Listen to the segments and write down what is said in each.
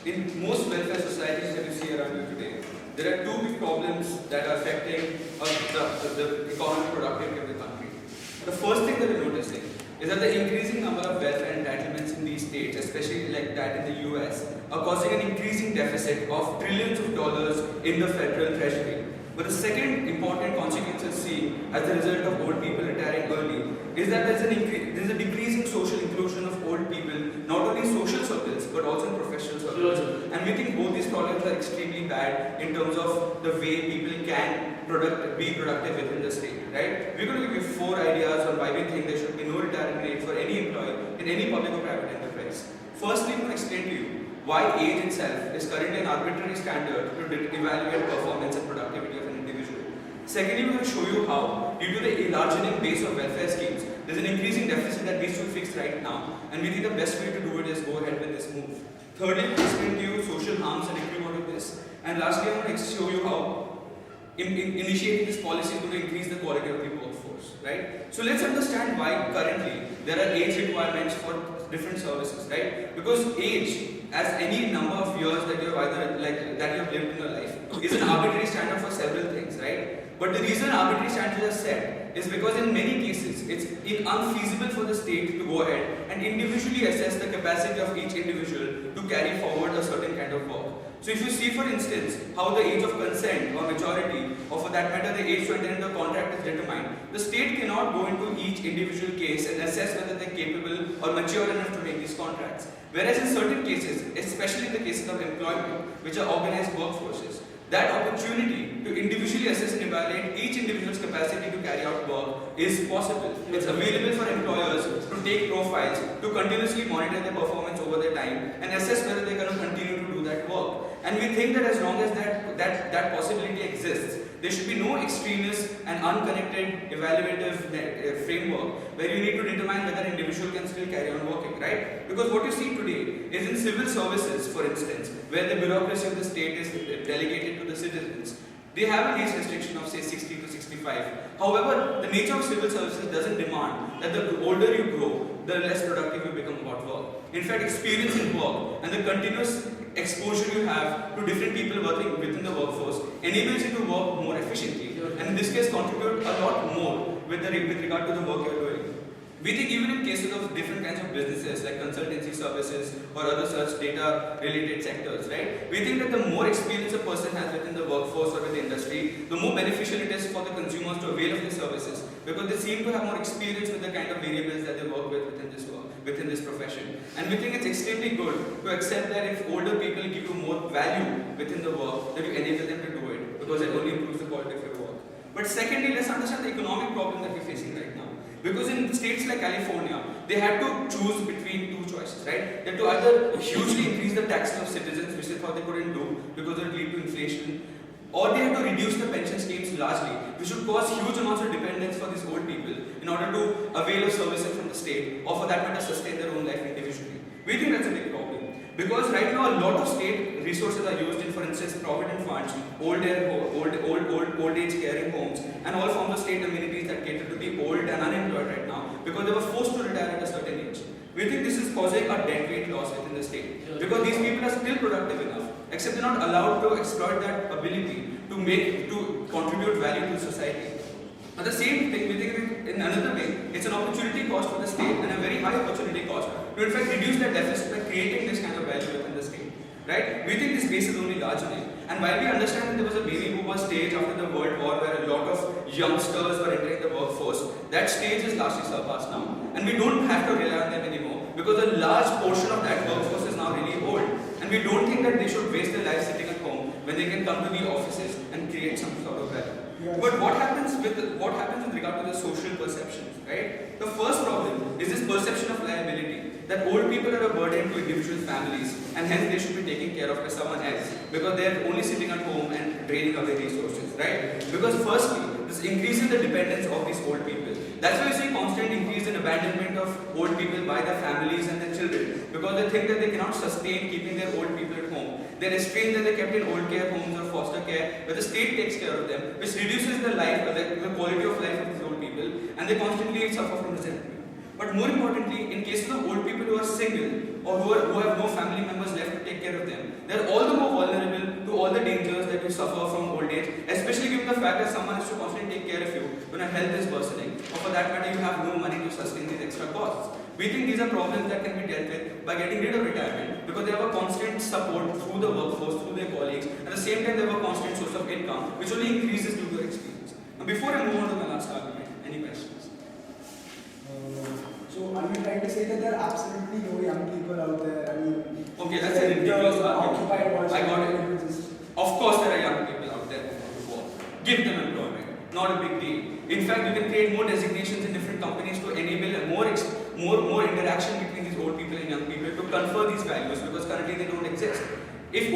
in most welfare societies that you see around you today, there are two big problems that are affecting the economic productivity of the country. The first thing that we're noticing is that the increasing number of welfare entitlements in these states, especially like that in the US, are causing an increasing deficit of trillions of dollars in the federal treasury. But the second important consequence we're seeing as a result of old people retiring early is that there's a decreasing social inclusion of old people, not only in social circles but also in professional circles. And we think both these problems are extremely bad in terms of the way people can be productive within the state, right? We're going to give you 4 ideas on why we think there should be no retirement age for any employee in any public or private enterprise. Firstly, I'm going to explain to you why age itself is currently an arbitrary standard to evaluate performance and productivity of an individual. Secondly, we're going to show you how, due to the enlarging base of welfare schemes, there's an increasing deficit that needs to be fixed right now, and we think the best way to do it is go ahead with this move. Thirdly, we'll explain to you social harms and accrue out of this. And lastly, I'm going to show you how initiating this policy is going to increase the quality of the workforce, right? So let's understand why currently there are age requirements for different services, right? Because age, as any number of years that you have lived in your life, is an arbitrary standard for several things, right? But the reason arbitrary standards are set is because in many cases it's unfeasible for the state to go ahead and individually assess the capacity of each individual to carry forward a certain kind of work. So if you see, for instance, how the age of consent or maturity, or for that matter the age to enter into a contract is determined, the state cannot go into each individual case and assess whether they're capable or mature enough to make these contracts. Whereas in certain cases, especially in the cases of employment, which are organized workforces, that opportunity to individually assess and evaluate each individual's capacity to carry out work is possible. It's available for employers to take profiles, to continuously monitor their performance over their time and assess whether they're going to continue to do that work. And we think that as long as that possibility exists, there should be no extraneous and unconnected evaluative framework where you need to determine whether an individual can still carry on working, right? Because what you see today is in civil services, for instance, where the bureaucracy of the state is delegated to the citizens, they have an age restriction of say 60 to 65. However, the nature of civil services doesn't demand that the older you grow, the less productive you become about work. In fact, experience in work and the continuous exposure you have to different people working within the workforce enables you to work more efficiently, and in this case contribute a lot more with regard to the work you're doing. We think even in cases of different kinds of businesses like consultancy services or other such data related sectors, right? We think that the more experience a person has within the workforce or with the industry, the more beneficial it is for the consumers to avail of the services, because they seem to have more experience with the kind of variables that they work with within this profession. And we think it's extremely good to accept that if older people give you more value within the work, that you enable them to do it, because it only improves the quality of your work. But secondly, let's understand the economic problem that we're facing right now. Because in states like California, they had to choose between 2 choices, right? They had to either hugely increase the taxes of citizens, which they thought they couldn't do because it would lead to inflation, or they had to reduce the pension schemes largely, which would cause huge amounts of dependence for these old people in order to avail of services from the state, or for that matter sustain their own life individually. We think that's a big problem. Because right now a lot of state resources are used in, for instance, provident funds, old age caring homes, and all forms of state amenities that cater to the old and unemployed right now, because they were forced to retire at a certain age. We think this is causing a dead weight loss within the state, because these people are still productive enough, except they're not allowed to exploit that ability to contribute value to society. At the same thing, we think in another way, it's an opportunity cost for the state and a very high opportunity cost to in fact reduce that deficit by creating this kind of value within the state, right? We think this base is only largely. And while we understand that there was a baby boomer stage after the World War where a lot of youngsters were entering the workforce, that stage is largely surpassed now. And we don't have to rely on them anymore, because a large portion of that workforce is now really old. And we don't think that they should waste their life sitting at home when they can come to the offices and create some sort of value. Yes. But what happens with regard to the social perceptions, right? The first problem is this perception of liability, that old people are a burden to individual families and hence they should be taken care of by someone else because they are only sitting at home and draining away resources, right? Because firstly, this increases the dependence of these old people. That's why you see constant increase in abandonment of old people by their families and their children, because they think that they cannot sustain keeping their old people at home. They're restrained that they're kept in old care homes or foster care where the state takes care of them, which reduces the quality of life of these old people, and they constantly suffer from resentment. But more importantly, in cases of old people who are single or who have no family members left to take care of them, fact that someone has to constantly take care of you when your health is worsening, or for that matter, you have no money to sustain these extra costs. We think these are problems that can be dealt with by getting rid of retirement, because they have a constant support through the workforce, through their colleagues. At the same time, they have a constant source of income, which only increases due to experience. Now, before I move on to my last argument, any questions? So, are you trying to say that there are absolutely no young people out there? I mean, okay, that's a ridiculous argument. I got it. Exist. Of course, there are young people out there who want to work. Give them employment. Not a big deal. In fact, you can create more designations in different companies to enable more interaction between these old people and young people to confer these values, because currently they don't exist. If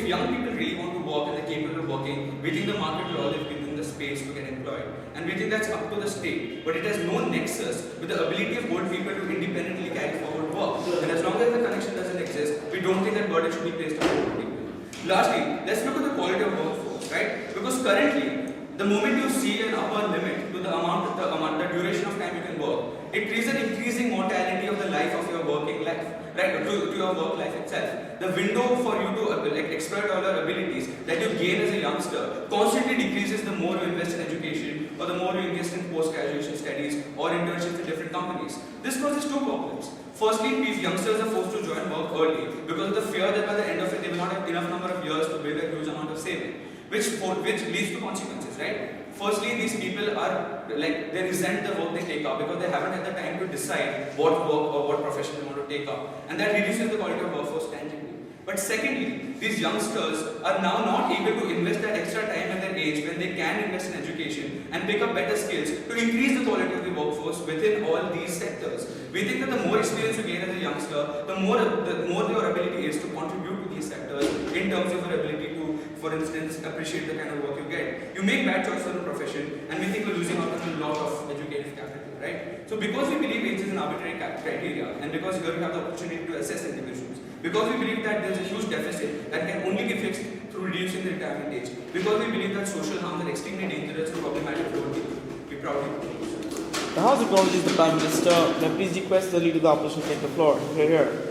young people really want to work and they're capable of working, we think the market will always give them the space to get employed. And we think that's up to the state. But it has no nexus with the ability of old people to independently carry forward work. And as long as the connection doesn't exist, we don't think that burden should be placed on old people. Lastly, let's look at the quality of workforce, right? Because currently, the moment you see an upper limit to the duration of time you can work, it creates an increasing mortality of the life of your working life, right? To your work life itself. The window for you to exploit all your abilities that you gain as a youngster constantly decreases the more you invest in education, or the more you invest in post-graduation studies or internships in different companies. This causes two problems. Firstly, these youngsters are forced to join work early because of the fear that by the end of it they will not have enough number of years to build a huge amount of saving, which leads to consequences, right? Firstly, these people are they resent the work they take up because they haven't had the time to decide what work or what profession they want to take up, and that reduces the quality of workforce tangibly. But secondly, these youngsters are now not able to invest that extra time at their age when they can invest in education and pick up better skills to increase the quality of the workforce within all these sectors. We think that the more experience you gain as a youngster, the more your ability is to contribute to these sectors in terms of your ability to, for instance, appreciate the kind of work you get. You make bad choices in a profession, and we think we're losing out on a lot of educative capital, right? So because we believe age is an arbitrary criteria, and because here we have the opportunity to assess individuals, because we believe that there's a huge deficit that can only be fixed through reducing the retirement age, because we believe that social harms are extremely dangerous and problematic for old people, we proudly propose. The House acknowledges the Prime Minister. May I please request the Leader of the Opposition to take the floor? Here.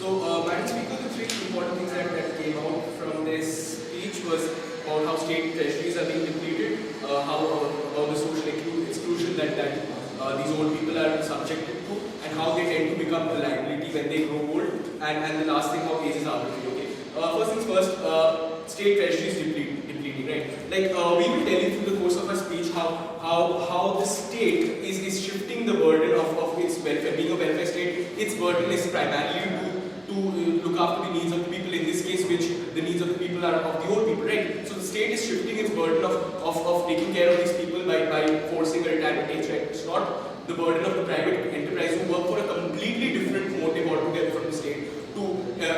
So, Madam Speaker, the three important things that came out from this speech was about how state treasuries are being depleted, about the social exclusion that these old people are subjected to, and how they tend to become a liability when they grow old, and the last thing, how age is arbitrary. Okay. First things first, state treasuries depleting, right? Like we will tell you through the course of our speech how the state is shifting the burden of its welfare. Being a welfare state, its burden is primarily to look after the needs of the people, in this case, which the needs of the people are of the old people, right? So the state is shifting its burden of taking care of these people by forcing a retirement age, right? It's not the burden of the private enterprise who work for a completely different motive altogether from the state to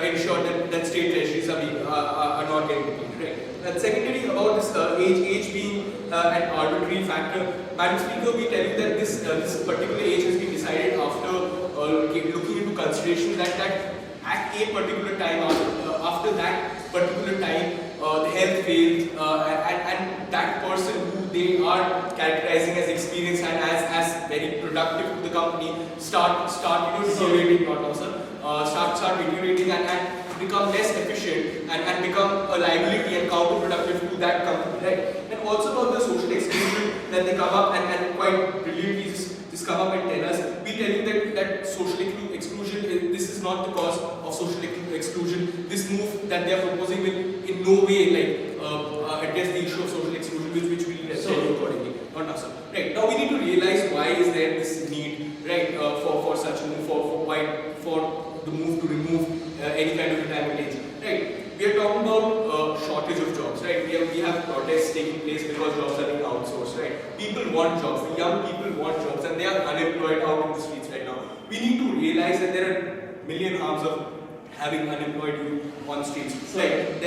ensure that state treasuries are not getting depleted, right? And secondly, about this age being an arbitrary factor, Madam Speaker, we tell you that this particular age has been decided after looking into consideration that at a particular time, after that particular time, the health failed, and that person who they are characterizing as experienced and as very productive to the company start deteriorating, start deteriorating and become less efficient and become a liability and counterproductive to that company, right? And also about the social exclusion that they come up and quite brilliantly just come up and tell us. We tell you that social exclusion, this is not the cause of social exclusion. This move that they are proposing will in no way address the issue of social exclusion, which we will tell you accordingly. Not now, sir. Right. Now we need to realize why is there this need, right, for such a move, for the move to remove any kind of retirement age. Right. We are talking about shortage of jobs, right? We have protests taking place because jobs are being outsourced, right? People want jobs, the young people want jobs, and they are unemployed out in the streets right now. We need to realize that there are million harms of having unemployed youth on streets. Like,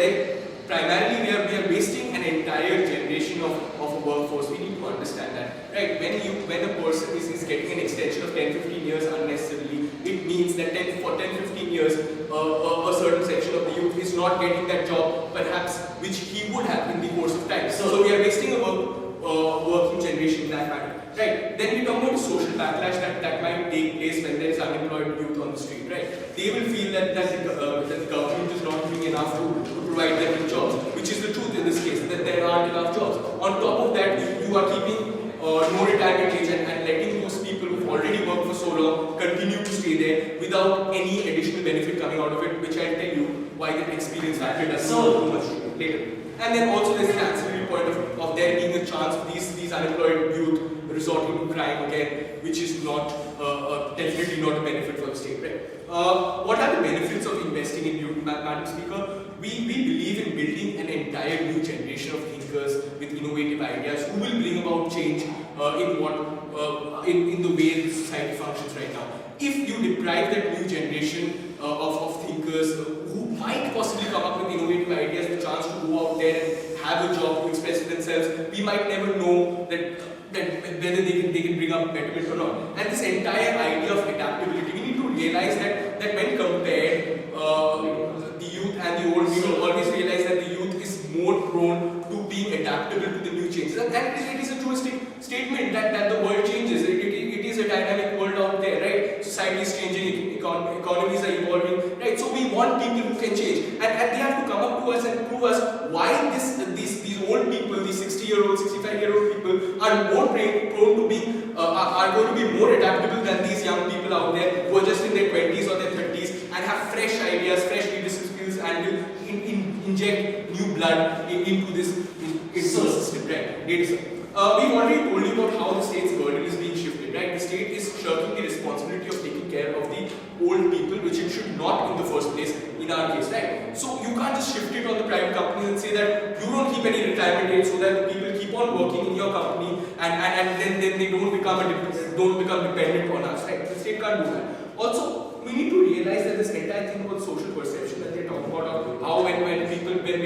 primarily we are wasting an entire generation of a workforce. We need to understand that, right? When a person is getting an extension of 10-15 years unnecessarily, it means that 10-15 years a certain section of the youth is not getting that job perhaps which he would have in the course of time. So we are wasting a working generation in that matter, right? Then we talk about the social backlash that might take place when there is unemployed youth on the street, right? They will feel that the government is not doing enough to provide them with jobs, which is the truth in this case, that there aren't enough jobs. On top of that, you are keeping no retirement age and letting those people who've already worked for so long continue to stay there without any additional benefit coming out of it, which I'll tell you why the experience factor doesn't too much later. And then also there's the ancillary point of there being a chance of these unemployed youth resorting to crime again, which is not definitely not a benefit for the state, right? What are the benefits of investing in youth, Madam Speaker? We believe in building an entire new generation of thinkers with innovative ideas who will bring about change in the way the society functions right now. If you deprive that new generation of thinkers who might possibly come up with innovative ideas, the chance to go out there and have a job to express themselves, we might never know that whether they can bring up betterment or not. And this entire idea of adaptability, we need to realize that when compared, the youth and the old, we will always realize that the youth is more prone to being adaptable to the new changes. And it is a true statement that the world changes. It is a dynamic world out there, right? Society is changing, economies are evolving, right? So we want people who can change, and they have to come up to us and prove us why these old people, these 60-year-old, 65-year-old people are more prone to be are going to be more adaptable than these young people out there who are just in their 20s or their 30s and have fresh ideas, fresh leadership skills, and will inject new blood into the system, right? We've already told you about how the state's burden is being shifted, right? The state is shirking the responsibility of taking care of the old people, which it should not in the first place in our case, right? So you can't just shift it on the private companies and say that you don't keep any retirement age so that the people keep on working in your company and then they don't become dependent on us, right? The state can't do that. Also, we need to realize that this entire thing about social perception that they talk about, of how when people they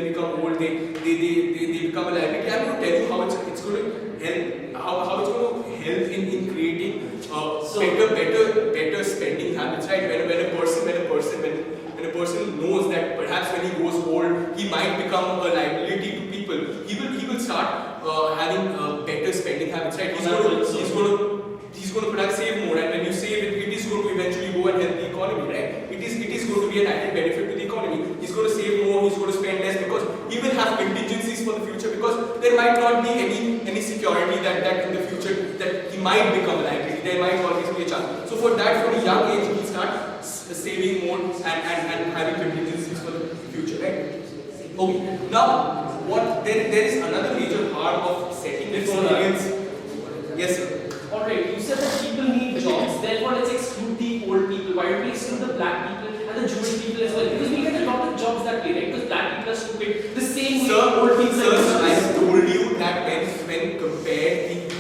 become old, they become a liability. I'm going to tell you how it's going to help, how it's going to help in creating better spending habits, right? When a person knows that perhaps when he grows old, he might become a liability to people, he will start having better spending habits, right? He's going to perhaps save more, and when you save it is going to eventually go and help the economy, right? It is going to be an added benefit to the economy. He's going to save more, he's going to spend less because he will have contingencies for the future, because there might not be any security that in the future that he might become a liability. There might always be a chance. So for that, from a young age, he'll start saving more and having contingencies for the future, right? Okay. Now, there is another major part of setting experience. Yes, sir. Alright, you said that people need jobs, therefore let's exclude the old people. Why don't we exclude the black people and the Jewish people as well? Because we get a lot of jobs that way, right? Because black people are stupid. The same way old people are useless. I told you that when compared,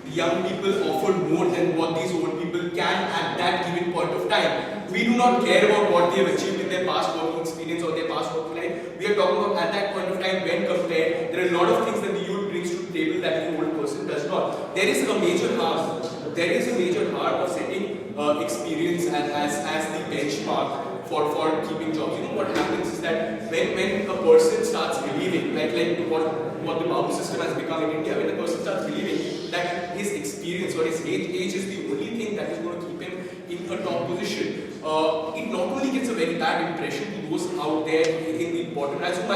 the young people offered more than what these old people can at that given point of time. We do not care about what they have achieved in their past working experience or their past working life. We are talking about at that point of time when compared, there are a lot of things that the youth brings to the table that the old person does not. There is a major harm. There is a major harm of setting experience as the benchmark for keeping jobs. You know what happens is that when a person starts believing, like what the Babu system has become in India, when a person starts believing that his experience or his age is the only thing that is going to keep him in a top position, it not only gets a very bad impression to those out there in the bottom ranks who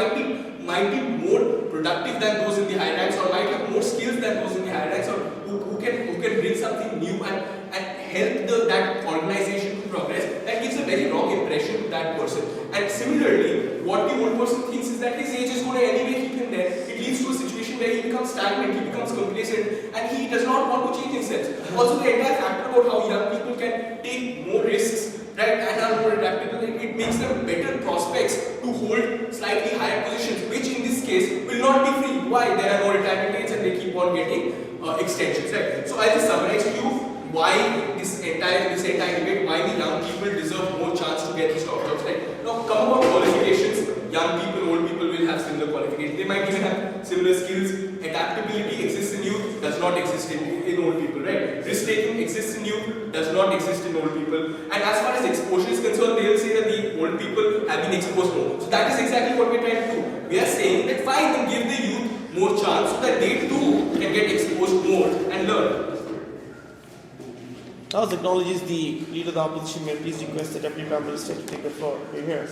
might be more productive than those in the high ranks, or might have more skills than those in the high ranks, or who can bring something new and help that organization to progress. That gives a very wrong impression to that person. And similarly, what the old person thinks is that his age is going to anyway keep him there. It leads to a situation where he becomes stagnant, he becomes complacent, and he does not want to change himself. Also, the entire factor about how young people can take more risks, right, and are more adaptable, it makes them better prospects to hold slightly higher positions, which in this case will not be free. Why? There are no retirement rates and they keep on getting extensions, right? So I'll just summarize to you why this entire debate, why the young people deserve more chance to get these top jobs, right? Now, come about qualifications, young people, old people will have similar qualifications. They might even have similar skills. Adaptability exists in youth, does not exist in old people, right? Risk taking exists in youth, does not exist in old people. And as far as exposure is concerned, they will say that the old people have been exposed more. So that is exactly what we're trying to do. We are saying that fine, then give the youth more chance so that they too can get exposed more and learn. Now acknowledges the leader of the opposition. May I please request the Deputy Prime Minister to take the floor. We're here.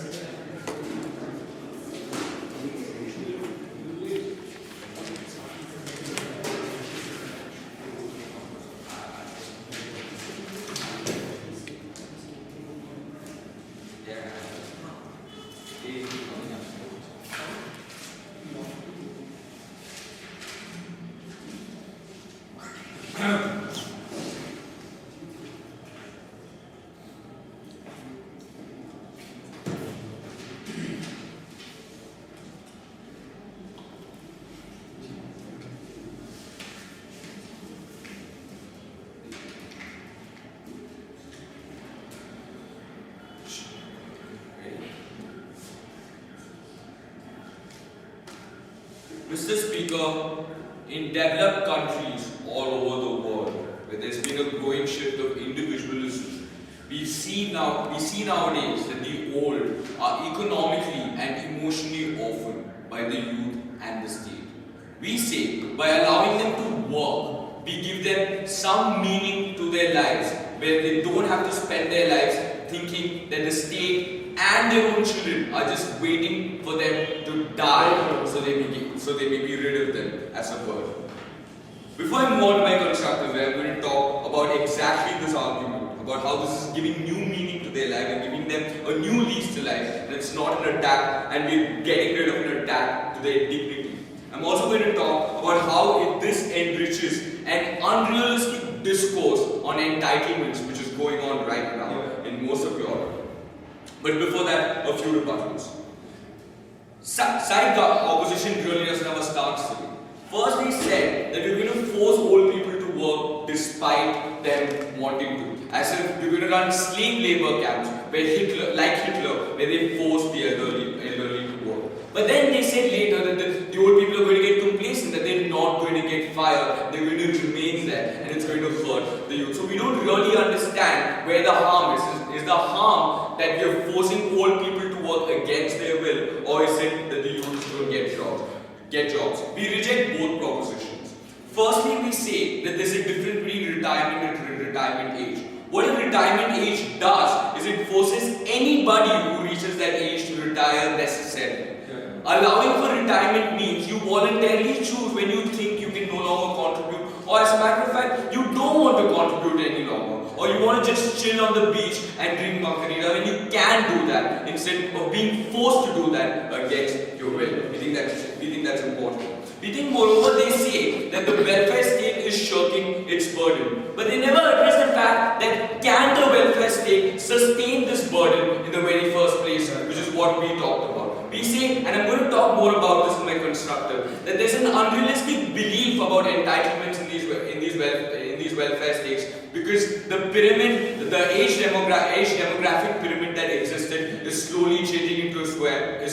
Mr. Speaker, in developed countries all over the world, where there's been a growing shift of individualism, we see nowadays that the old are economically and emotionally orphaned by the youth and the state. We say, by allowing them to work, we give them some meaning to their lives, where they don't have to spend their lives thinking that the state and their own children are just waiting for them to die so they may be rid of them as a burden. Before I move on to my constructive way, I'm going to talk about exactly this argument, about how this is giving new meaning to their life and giving them a new lease to life, and it's not an attack, and we're getting rid of an attack to their dignity. I'm also going to talk about how this enriches an unrealistic discourse on entitlements which is going on right now in most of Europe. But before that, a few rebuttals. Side opposition really doesn't have a stance today. First, they said that we're going to force old people to work despite them wanting to. As if we're going to run slave labor camps where Hitler, where they force the elderly to work. But then they said later that the old people are going to get complacent, that they're not going to get fired, they're going to remain there, and it's going to hurt the youth. So we don't really understand where the harm is. Is the harm that we are forcing old people to work against their will, or is it that the youth don't get jobs? We reject both propositions. Firstly, we say that there's a difference between retirement and retirement age. What a retirement age does is it forces anybody who reaches that age to retire necessarily. Allowing for retirement means you voluntarily choose when you think you can no longer contribute, or as a matter of fact, you don't want to contribute any longer, or you want to just chill on the beach and drink margarita, and you can do that instead of being forced to do that against your will. We think that's important. We think, moreover, they say that the welfare state is shirking its burden, but they never address the fact that can the welfare state sustain this burden in the very first place, which is what we talked about. We say, and I'm going to talk more about this in my constructive, that there's an unrealistic belief about entitlements in these welfare states, because the pyramid, the age demographic pyramid that existed is slowly changing into a square, and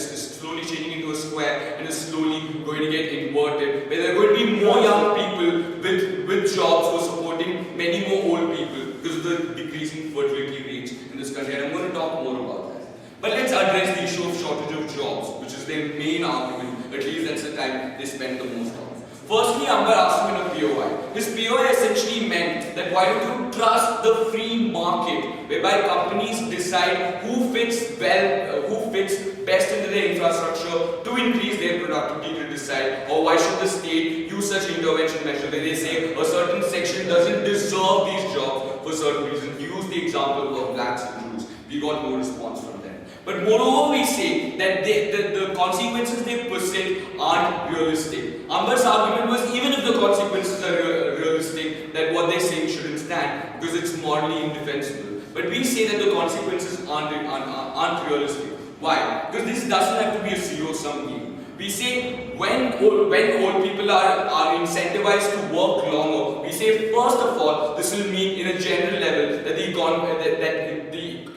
is slowly going to get inverted, where there are going to be more young people with jobs who are supporting many more old people because of the decreasing fertility rates in this country, and I'm going to talk more about that. But let's address the issue of shortage of jobs, which is their main argument. At least that's the time they spend the most on. Firstly, Amber asked him in a POI. His POI essentially meant that why don't you trust the free market, whereby companies decide who fits best into their infrastructure to increase their productivity to decide, or why should the state use such intervention measures where they say a certain section doesn't deserve these jobs for certain reasons. Use the example of blacks and Jews. We got no response from them. But moreover, we say that the consequences they present aren't realistic. Amber's argument was even if the consequences are realistic, that what they're saying shouldn't stand because it's morally indefensible. But we say that the consequences aren't realistic. Why? Because this doesn't have to be a zero-sum game. We say when old people are incentivized to work longer, we say first of all this will mean in a general level that the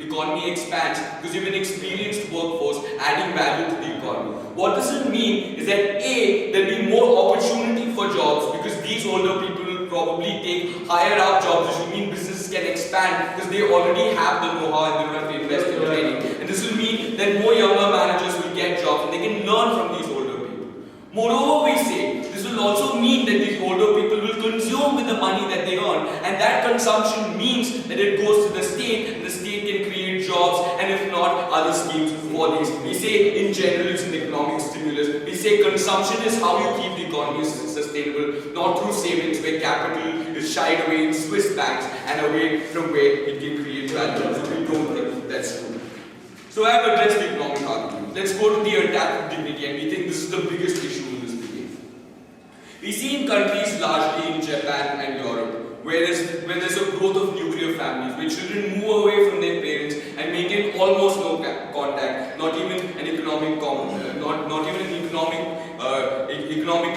economy expands because you have an experienced workforce adding value to the economy. What this will mean is that A, there will be more opportunity for jobs because these older people will probably take higher up jobs, which will mean businesses can expand because they already have the know-how and they don't have to invest in training. And this will mean that more younger managers will get jobs and they can learn from these older people. Moreover, we say this will also mean that these older people will consume with the money that they earn, and that consumption means that it goes to the state, and the state can create jobs, and if not, other schemes for these. We say in general it's an economic stimulus. We say consumption is how you keep the economy sustainable, not through savings where capital is shied away in Swiss banks and away from where it can create value. So we don't think that's true. So I have addressed the economic argument. Let's go to the attack of dignity, and we think this is the biggest issue in this debate. We see in countries largely in Japan and Europe where there's a growth of nuclear families, where children move away from their parents and maintain almost no contact, not even an economic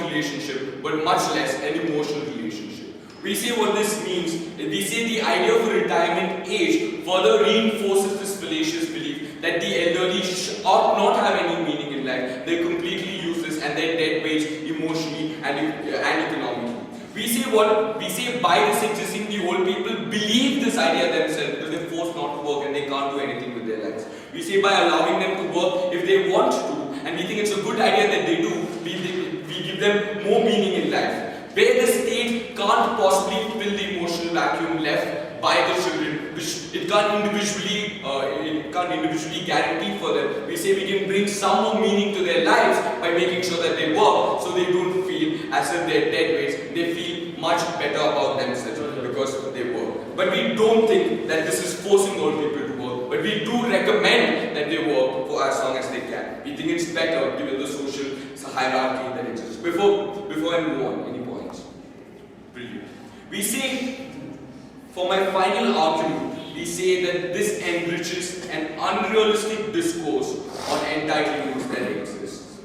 relationship, but much less an emotional relationship. We say what this means. We say the idea of a retirement age further reinforces this fallacious belief that the elderly ought not have any meaning in life. They're completely useless and they're dead weights emotionally and economically. We say by this existing, the old people believe this idea themselves because they're forced not to work and they can't do anything with their lives. We say by allowing them to work if they want to, and we think it's a good idea that they do, we give them more meaning in life. Where the state can't possibly fill the emotional vacuum left by the children, which it can't individually guarantee for them. We say we can bring some more meaning to their lives by making sure that they work, so they don't feel as if they're dead weights. They feel much better about themselves because they work. But we don't think that this is forcing old people to work. But we do recommend that they work for as long as they can. We think it's better given the social hierarchy that exists. Before I move on, any points? Brilliant. We say, for my final argument, we say that this enriches an unrealistic discourse on entitlements that exists.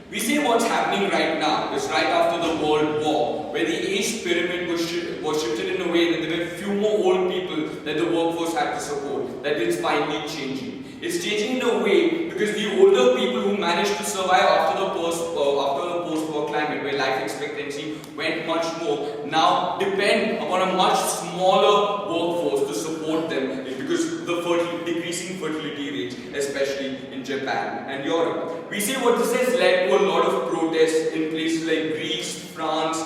We say what's happening right now is right after the World War, where the age pyramid was shifted in a way that there were few more old people that the workforce had to support. That is finally changing. It's changing in a way because the older people who managed to survive after the post-war climate, where life expectancy went much more, now depend upon a much smaller workforce to support them because of the decreasing fertility rates, especially in Japan and Europe. We say what this has led to a lot of protests in places like Greece, France,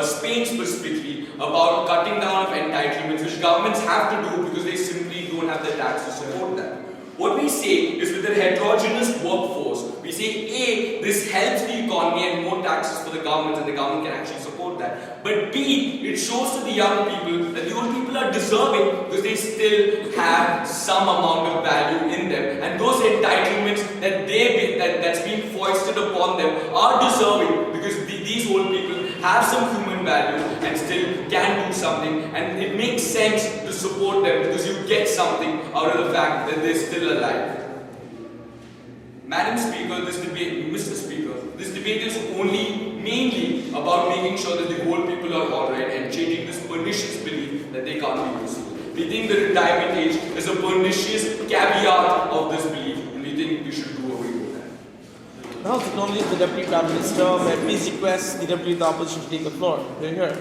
Spain specifically, about cutting down of entitlements, which governments have to do because they simply don't have the tax to support that. What we say is with a heterogeneous workforce, we say A, this helps the economy and more taxes for the government and the government can actually support that. But B, it shows to the young people that the old people are deserving because they still have some amount of value in them. And those entitlements that's being foisted upon them are deserving because these old people have some human value and still can do something, and it makes sense to support them because you get something out of the fact that they're still alive. Madam Speaker, Mr. Speaker, this debate is mainly about making sure that the old people are alright and changing this pernicious belief that they can't be useful. We think the retirement age is a pernicious caveat of this belief, and we think we should do away with that. Now to acknowledge the Deputy Prime Minister, may I please request the Deputy of the Opposition to take the floor. Right here.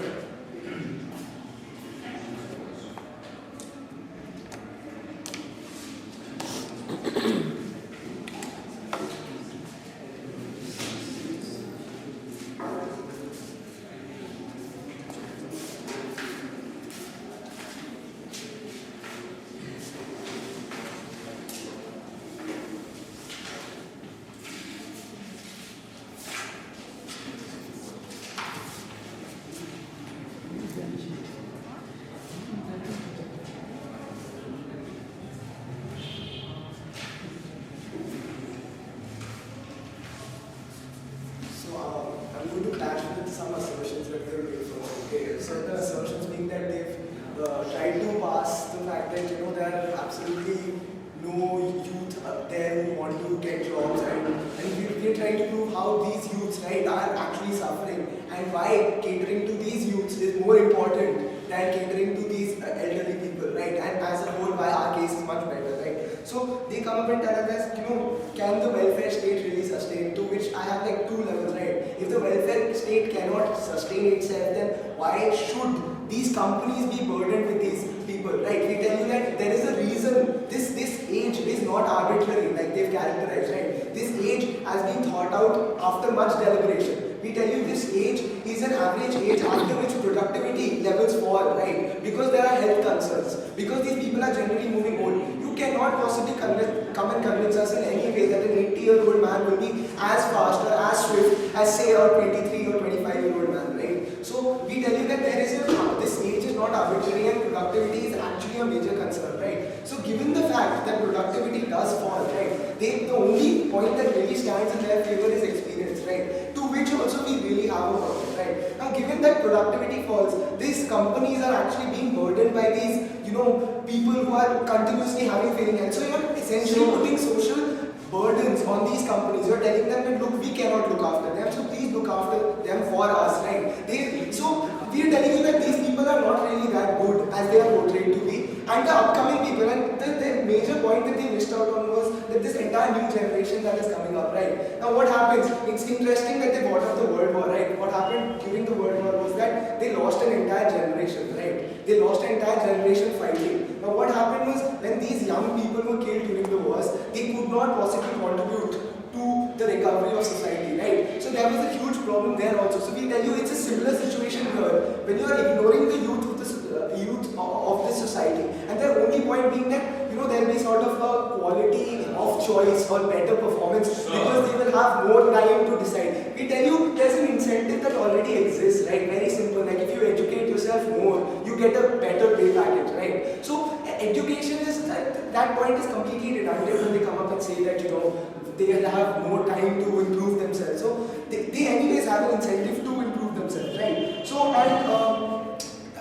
no youth there who want to get jobs, and we're trying to prove how these youths, right, are actually suffering, and why catering to these youths is more important than catering to these elderly people, right? And as a whole, why our case is much better, right? So they come up and tell us, can the welfare state really sustain? To which I have like two levels, right? If the welfare state cannot sustain itself, then why should these companies be burdened with these people, right? We tell you that there is a reason this age is not arbitrary, like they've characterized, right? This age has been thought out after much deliberation. We tell you this age is an average age after which productivity levels fall, right? Because there are health concerns, because these people are generally moving old. You cannot possibly come and convince us in any way that an 80-year-old man will be as fast or as swift as say a 23 or 25-year-old man, right? So we tell you that this age is not arbitrary and productivity is actually a major concern, right? So given the fact that productivity does fall, right, the only point that really stands in their favor is experience, right? To which also we really have a problem, right? Now given that productivity falls, these companies are actually being burdened by these, people who are continuously having failing health. So you're essentially putting social burdens on these companies. You're telling them that look, we cannot look after them, so please look after them for us, right? So we are telling you that these people are not really that good as they are portrayed to be. And the upcoming people, and the major point that they missed out on was that this entire new generation that is coming up, right? Now what happens? It's interesting that they brought up the World War, right? What happened during the World War was that they lost an entire generation, right? They lost an entire generation fighting. Now what happened was when these young people were killed during the wars, they could not possibly contribute to the recovery of society, right? So there was a huge problem there also. So we tell you it's a similar situation here. When you are ignoring the youth of this society, and their only point being that there will be sort of a quality of choice or better performance because they will have more time to decide. We tell you there's an incentive that already exists, right? Very simple. Like if you educate yourself more, you get a better pay package, right? So education is that point is completely redundant when they come up and say that they will have more time to improve themselves. So they anyways have an incentive to improve themselves, right? So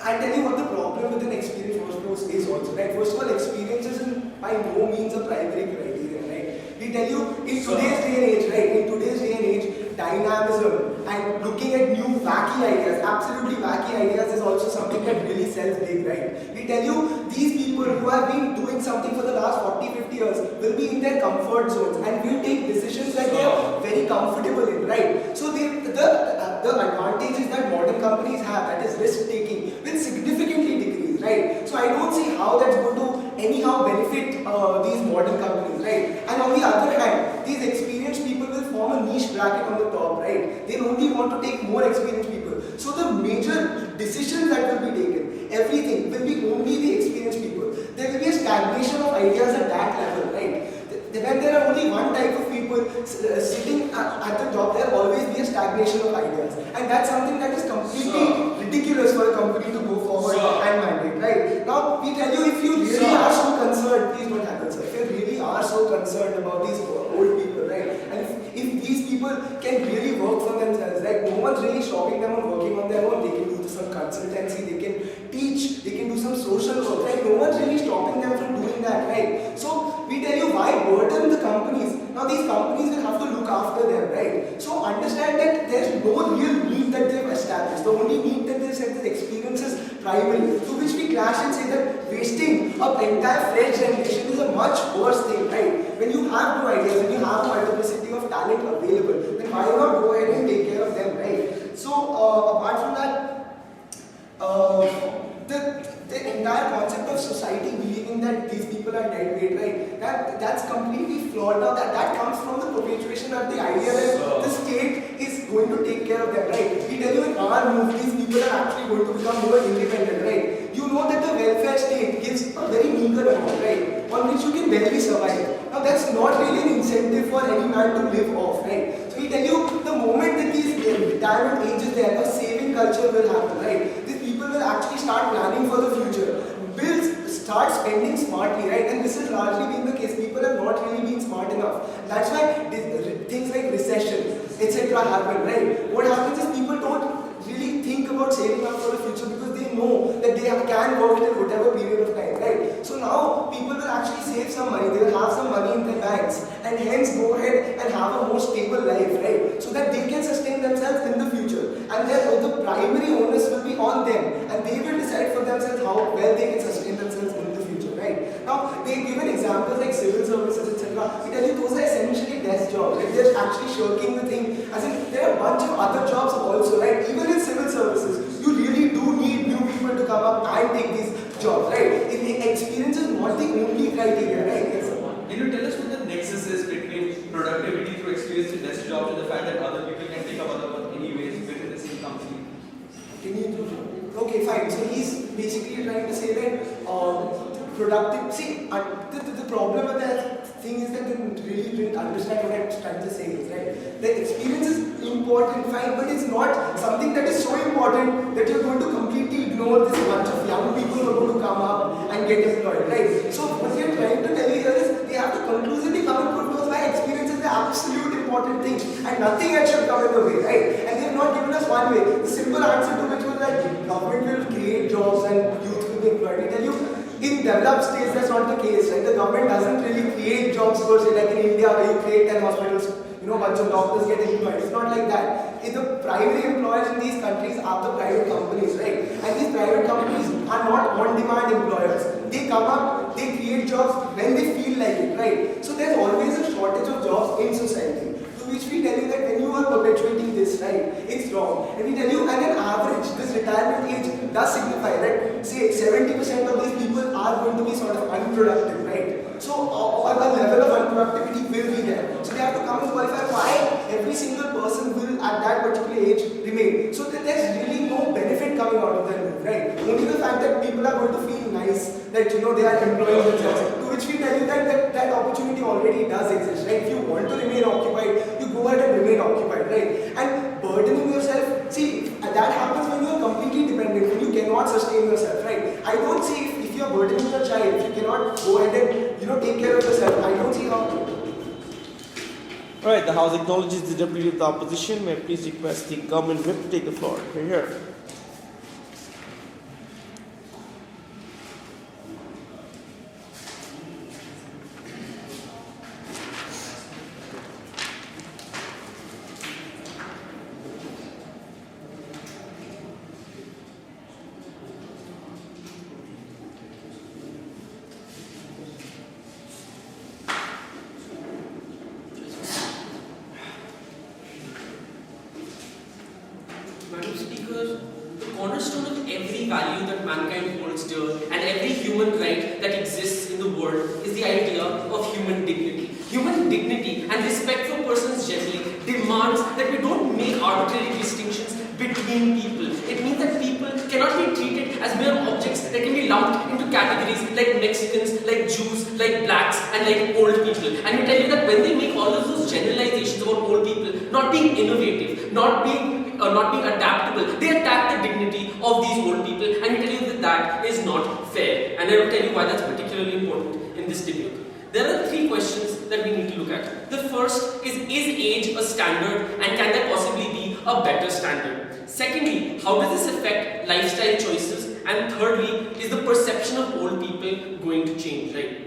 I'll tell you what the problem with an experience is also, right? First of all, experience is by no means a primary criterion, right? We tell you in today's day and age, right? In today's day and age, dynamism and looking at new wacky ideas, absolutely wacky ideas is also something that really sells big, right? We tell you these people who have been doing something for the last 40, 50 years will be in their comfort zones and will take decisions that they are very comfortable in, right? So the advantages that modern companies have, that is risk taking, will significantly decrease, right? So I don't see how that's going to anyhow benefit these modern companies, right? And on the other hand, these experienced people will form a niche bracket on the top, right? They only want to take more experienced people. So the major decisions that will be taken, everything will be only the experienced people. There will be a stagnation of ideas at that level, right? When there are only one type of people sitting at the top, there will always be a stagnation of ideas. And that's something that is completely ridiculous for a company to go forward and mandate, right? Now, we tell you, if you really are so concerned, please don't happen, sir. If you really are so concerned about these old people, right? And if these people can really work for themselves, like no one's really stopping them on working on their own, they can do some consultancy, they can teach, they can do some social work, right? No one's really stopping them from doing that, right? So we tell you why burden the companies. Now these companies will have to look after them, right? So understand that there's no real need that they've established. The only need that they've said is experiences primary. To which we clash and say that wasting an entire fresh generation is a much worse thing, right? When you have no ideas, when you have a multiplicity of talent available, then why not go ahead and take care of them, right? So apart from that, the entire concept of society believing that these people are dead weight, right? That's completely flawed. Now that comes from the perpetuation of the idea that the state is going to take care of them, right? We tell you in our move, these people are actually going to become more independent, right? You know that the welfare state gives a very meager amount, right? On which you can barely survive. Now that's not really an incentive for any man to live off, right? So we tell you, the moment that these retirement ages there, a saving culture will happen, right? These people will actually start planning for the future. Start spending smartly, right? And this has largely been the case. People have not really been smart enough. That's why things like recession, etc. happen, right? What happens is people don't really think about saving up for the future because they know that they can work till whatever period of time, right? So now people will actually save some money, they will have some money in their banks and hence go ahead and have a more stable life, right? So that they can sustain themselves in the future. And therefore the primary onus will be on them and they will decide for themselves how well they can sustain themselves in the future, right? Now they give an examples like civil services, etc. We tell you those are essentially desk jobs, like they're actually shirking the thing. As in there are a bunch of other jobs also, right? Even in civil services, you really do need new people to come up and take these jobs, right? Experience is not the only criteria, right? Yes. Can you tell us what the nexus is between productivity through experience in desk jobs and the fact that other people can take up other work anyways within the same company? Can you? Okay, fine. So he's basically trying to say that productive. See, the problem with that thing is that they really didn't understand what I'm trying to say. Is right. The experience is important, fine, but it's not something that is so important that you're going to completely ignore this bunch of young people who are going to come up and get employed, right? So what we're trying to tell you here is they have to conclusively come and prove to us why experience is the absolute important thing and nothing else should come in the way, right? And they have not given us one way. The simple answer to which was that government will create jobs and youth will be employed. We tell you, in developed states that's not the case, right? The government doesn't really create jobs per se, like in India where you create 10 hospitals, you know, a bunch of doctors get employed. It's not like that. The primary employers in these countries are the private companies, right? And these private companies are not on-demand employers. They come up, they create jobs when they feel like it, right? So there's always a shortage of jobs in society. To which we tell you that when you are perpetuating this, right, it's wrong. And we tell you, at an average, this retirement age does signify that, say, 70% of these people are going to be sort of unproductive, right? So a level of unproductivity will be there. So they have to come and qualify why every single person will at that particular age remain. So that there's really no benefit coming out of their move, right? Only the fact that people are going to feel nice that, you know, they are employing themselves. To which we tell you that opportunity already does exist, right? If you want to remain occupied, you go ahead and remain occupied, right? And burdening yourself, see, that happens when you are completely dependent, when you cannot sustain yourself, right? I don't see if you are burdening your child, if you cannot go ahead and, you know, take care of yourself, I don't see how. Alright, the House acknowledges the WD of the opposition. May I please request the government whip to take the floor. Here. Madam Speaker, the cornerstone of every value that mankind holds dear and every human right that exists in the world is the idea of human dignity. Human dignity and respect for persons generally demands that we don't make arbitrary distinctions between people. It means that people cannot be treated as mere objects that can be lumped into categories like Mexicans, like Jews, like blacks, and like old people. And we tell you that when they make all of those generalizations about old people not being innovative, not being adaptable, they attack the dignity of these old people, and we tell you that that is not fair. And I will tell you why that's particularly important in this debate. There are three questions that we need to look at. The first is age a standard, and can there possibly be a better standard? Secondly, how does this affect lifestyle choices? And thirdly, is the perception of old people going to change, right?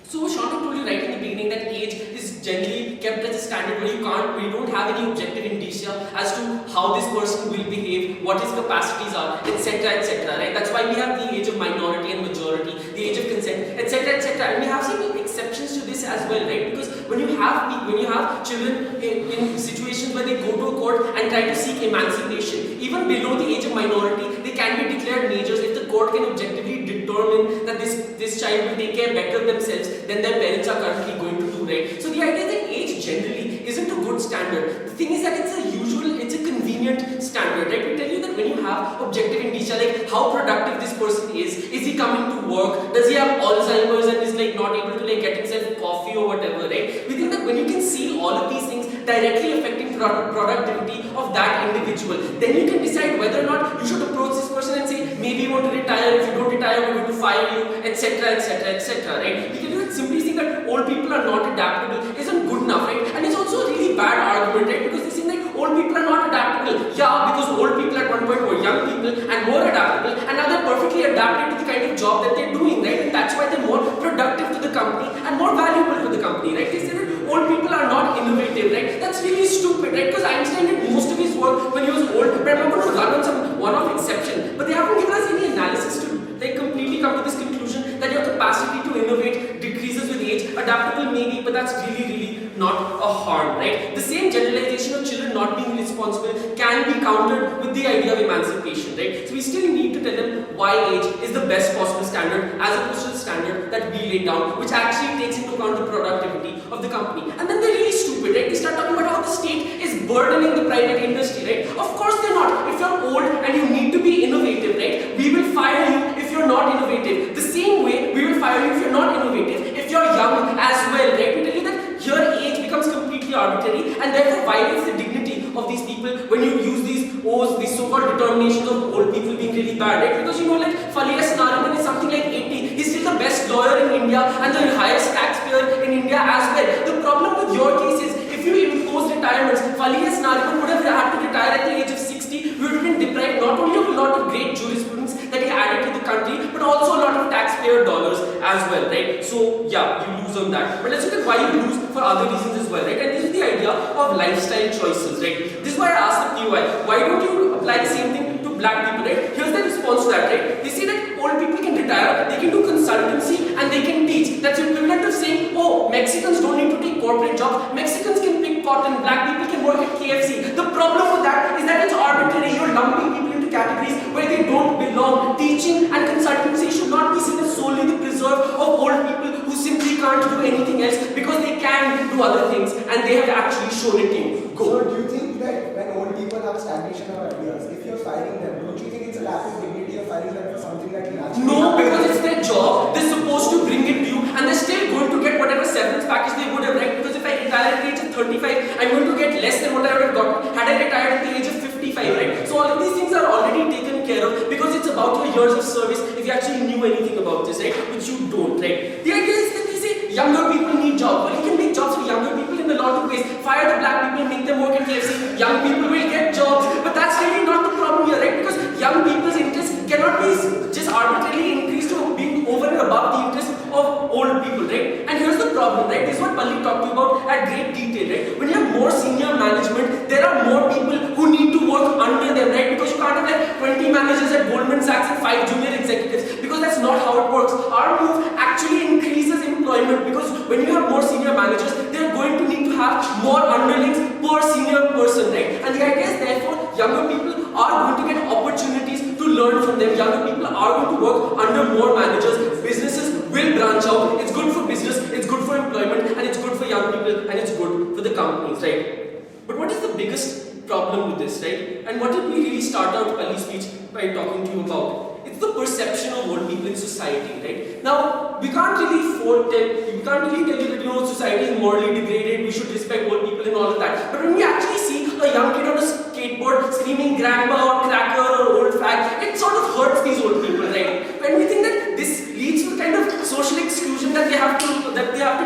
So Shanta told you right in the beginning that age is generally kept as a standard where you don't have any objective indicia as to how this person will behave, what his capacities are, etc., etc., right? That's why we have the age of minority and majority, the age of consent, etc., etc. And we have some exceptions to this as well, right? Because when you have children in situations where they go to a court and try to seek emancipation, even below the age of minority, they can be declared majors if the court can objectively determine that this child will take care better of themselves than their parents are currently going to do, right? So the idea that age generally isn't a good standard. The thing is that it's a convenient standard, right? We tell you that when you have objective indicia like how productive this person is he coming to work, does he have Alzheimer's and is like not able to like get himself coffee or whatever, right? We think that when you can see all of these things directly affecting productivity of that individual, then you can decide whether or not you should approach this person and say, maybe you want to retire, if you don't retire, we're going to fire you, etc., etc., etc., right? We can do that simply saying that old people are not adaptable isn't good enough, right? And it's also a really bad argument, right? Because they seem like old people are not adaptable. Yeah, because old people at one point were young people. and more adaptable, and now they're perfectly adapted to the kind of job that they're doing, right? And that's why they're more productive to the company and more valuable to the company, right? They say that old people are not innovative, right? That's really stupid, right? Because Einstein did most of his work when he was old, but I'm not going to run on some one-off exception. But they haven't given us any analysis to completely come to this conclusion that your capacity to innovate decreases with age. Adaptable maybe, but that's really not a harm, right? The same generalization of children not being responsible can be countered with the idea of emancipation, right? So we still need to tell them why age is the best possible standard as opposed to the standard that we laid down, which actually takes into account the productivity of the company. And then they're really stupid, right? They start talking about how the state is burdening the private industry, right? Of course they're not. If you're old and you need to be innovative, right? We will fire you if you're not innovative. The same way we will fire you if you're not innovative, if you're young as well, right? We tell you that your age becomes completely arbitrary and therefore violates the dignity of these people when you use these O's, these so-called determinations of old people being really bad, right? Because you know, like Falias Nariman is something like 80. He's still the best lawyer in India and the highest taxpayer in India as well. The problem with your case is if you impose retirements, Falias Nariman would have had to retire at the age of 60. We would have been deprived not only of a lot of great jurisprudence that he added to the country, but also a lot of taxpayer dollars as well, right? So yeah, you lose on that. But let's look at why you lose for other reasons as well, right? And this is the idea of lifestyle choices, right? This is why I asked the POI, why don't you apply the same thing to black people, right? Here's the response to that, right? They say that old people can retire, they can do consultancy and they can teach. That's equivalent of saying, oh, Mexicans don't need to take corporate jobs, Mexicans can pick cotton, black people can work at KFC. The problem with that is that it's arbitrary. You're lumping people into categories where they don't belong. Teaching and consultancy should not be seen as solely the preserve of old people who simply can't do anything else because they can do other things and they have actually shown it to you. Go. So do you think that when old people have stagnation of ideas, if you're firing them, don't you think it's a lack of dignity of firing them for something that can actually No, because it's their job. They're supposed to bring it to you and they're still going to get whatever severance package they would have, right? Because if I retire at the age of 35, I'm going to get less than what I would have got had I retired at the age of 55, right? So all of these things are already taken care of because it's about your years of service if you actually knew anything about this, right? Which you don't, right? The idea is that they say younger people need jobs. Well, you can make jobs for younger people in a lot of ways. Fire the black people, make them work at KFC. Young people will get jobs. But that's really not the problem here, right? Because young people's interests cannot be just arbitrarily increased to being over and above the interests of old people, right? And here's the problem, right? This is what Palli talked to you about at great detail, right? When you have more senior management, there are more people who need to work under them, right? Because you can't have like 20 managers at Goldman Sachs and 5 junior executives because that's not how it works. Our move actually increases employment because when you have more senior managers, they're going to need to have more underlings per senior person, right? And the idea is therefore younger people are going to get opportunities to learn from them. Younger people are going to work under more managers. Businesses will branch out. It's good for business, it's good for employment, and it's good for young people, and it's good for the companies, right? But what is the biggest problem with this, right? And what did we really start out Palli's speech by talking to you about? It's the perception of old people in society, right? Now, we can't really tell you that, you know, society is morally degraded, we should respect old people and all of that. But when we actually see a young kid on a skateboard screaming grandpa or cracker or old fag, it sort of hurts these old people, right? When we think that this leads to kind of social exclusion that they have to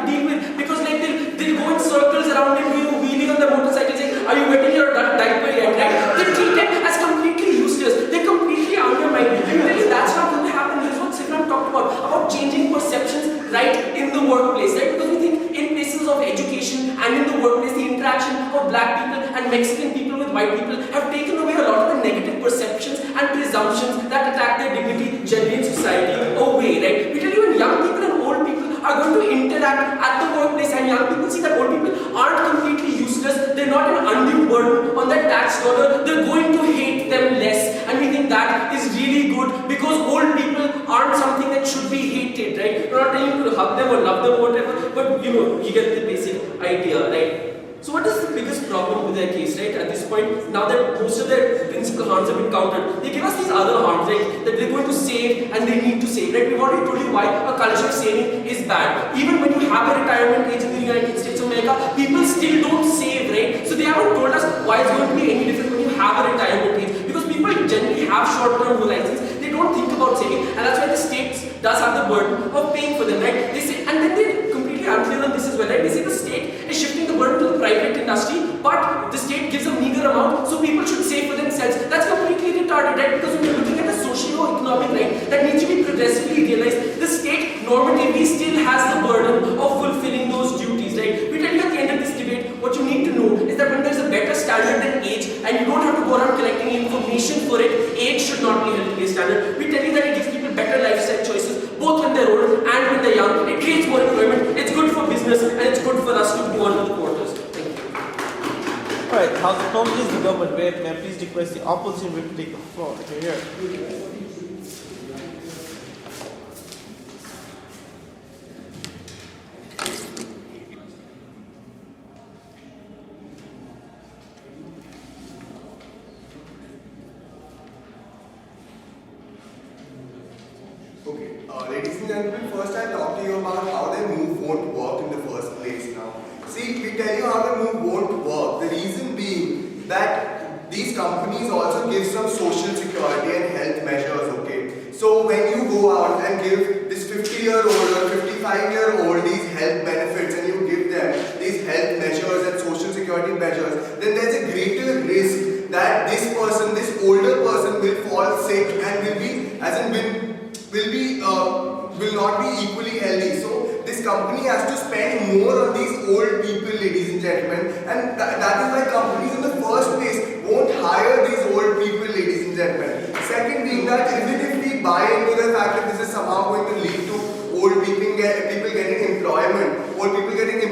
deal with, because like they'll go in circles around him, wheeling on their motorcycle saying, are you wetting your diaper yet, right? They treat them as completely useless. They completely undermine. And really that's not going to happen. This is what Sivram talked about changing perceptions right in the workplace, right? Because we think in places of education and in the workplace, the interaction of black people and Mexican people with white people have taken away a lot of the negative perceptions and presumptions that attack their dignity generally in society away, right? We tell you when young people and old people are going to interact at the workplace and young people see that old people aren't completely useless, they're not an undue burden on their tax dollar, they're going to hate them less. And we think that is really good because old people aren't something that should be hated, right? We're not telling you to hug them or love them or whatever, but you know, you get the basic idea, right? So what is the biggest problem with their case, right? At this point, now that most of their principal harms have been countered, they give us these other harms, right? That they're going to save and they need to save, right? We've already told you why a culture of saving is bad. Even when you have a retirement age in the United States of America, people still don't save, right? So they haven't told us why it's going to be any different when you have a retirement age. Because people generally have short-term horizons, they don't think about saving, and that's why the state does have the burden of paying for them, right? They say, and then they're completely unclear on this as well, right? They say the state is shifting the burden to the private industry, but the state gives a meager amount, so people should save for themselves. That's completely retarded, right? Because when you're looking socio-economic right that needs to be progressively realized. The state normatively still has the burden of fulfilling those duties, right? We tell you at the end of this debate, what you need to know is that when there's a better standard than age, and you don't have to go around collecting information for it, age should not be held to be a standard. We tell you that it gives people better lifestyle choices, both when they're old and when they're young. It creates more employment, it's good for business, and it's good for us to go on to the quarters. Thank you. Alright, House acknowledges the government whip. May I please request the opposition whip to take the floor? Okay, here. Okay, ladies and gentlemen, first I'll talk to you about how the move won't work in the first place now. See, we tell you how the move won't work. The reason being that these companies also give some social security and health measures, okay? So when you go out and give this 50-year-old or 55-year-old these health benefits and you give them these health measures and social security measures, then there's a greater risk that this person, this older person will fall sick and will not be equally healthy. So this company has to spend more on these old people, ladies and gentlemen, and that is why companies in the first place won't hire these old people, ladies and gentlemen. Second being that even if we buy into the fact that this is somehow going to lead to old people getting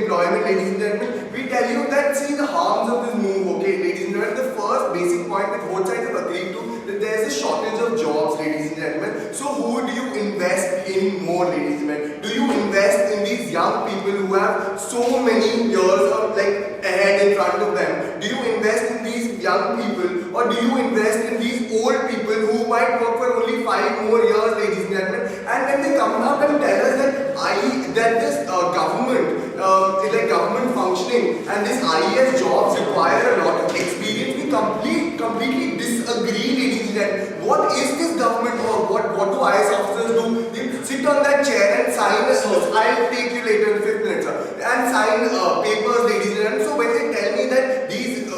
employment, ladies and gentlemen, we tell you that see the harms of this move, okay, ladies and gentlemen. The first basic point that both sides have agreed to, that there is a shortage of jobs, ladies and gentlemen. So who do you invest in more, ladies and gentlemen? Do you invest in these young people who have so many years of ahead in front of them? Do you invest in these young people, or do you invest in these old people who might work for only 5 more years, ladies and gentlemen? And when they come up and tell us that this government functioning and this IES jobs require a lot of experience, we completely disagree, ladies and gentlemen. What is this government work? What do IES officers do? They sit on that chair and sign I'll take you later in 5 minutes, and sign papers, ladies and gentlemen. So when they tell me that these